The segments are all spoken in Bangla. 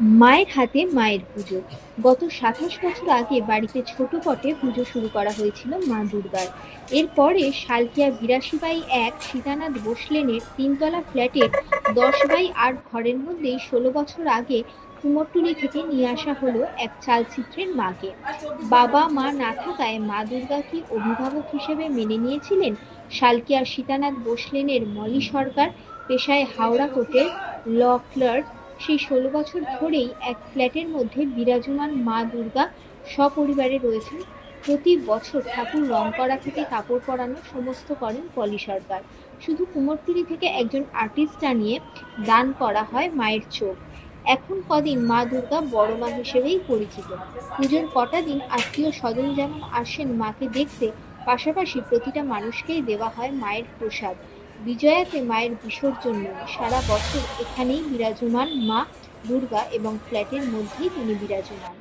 মায়ের হাতে মায়ের পুজো। গত ২৭ বছর আগে বাড়িতে ছোট পটে পুজো শুরু করা হয়েছিল মা দুর্গার। এরপরে সালকিয়া ৮২/১ সীতানাথ বোস লেনের ৩ তলা ফ্ল্যাটের ১০/৮ ঘরের মধ্যেই ১৬ বছর আগে কুমোরটুলি থেকে নিয়ে আসা হলো এক চালচিত্রের মাকে। বাবা মা না থাকায় মা দুর্গাকে অভিভাবক হিসেবে মেনে নিয়েছিলেন সালকিয়ার সীতানাথ বোস লেনের মলি সরকার, পেশায় হাওড়া কোর্টের ল ক্লার্ক। সেই ১৬ বছর ধরেই এক ফ্ল্যাটের মধ্যে বিরাজমান মা দুর্গা সপরিবারে রয়েছেন। প্রতি বছর ঠাকুর রং করা থেকে কাপড় পরানো সমস্ত করেন পলি সরকার। শুধু কুমোরটুলি থেকে একজন আর্টিস্ট আনিয়ে দান করা হয় মায়ের চোখ। এখন কদিন মা দুর্গা বড় মা হিসেবেই পরিচিত। পুজোর কটা দিন আত্মীয় স্বজন যেমন আসেন মাকে দেখতে, পাশাপাশি প্রতিটা মানুষকেই দেওয়া হয় মায়ের প্রসাদ। বিজয়াতে মায়ের বিসর্জন নেই, সারা বছর এখানেই বিরাজমান মা দুর্গা এবং ফ্ল্যাটের মধ্যেই তিনি বিরাজমান।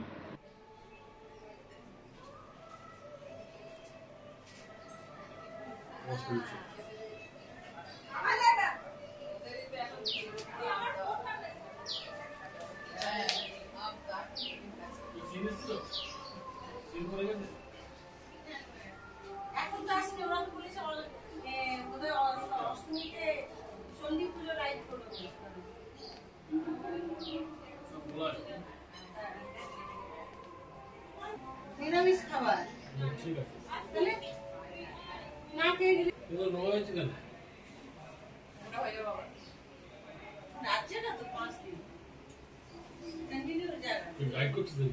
নিরামিষ খাবার ঠিক আছে তাহলে না খেয়ে গেলে এগুলো নোয়া হয়েছে কেন ওটা হয়ে যাবে বাবা রাজ্যে না তো 5 দিন কন্টিনিউ জায়গা গাইড করতে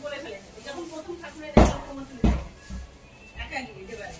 বলে ফেলে যখন প্রথম ঠাকুরের একা নিয়ে যেতে পারে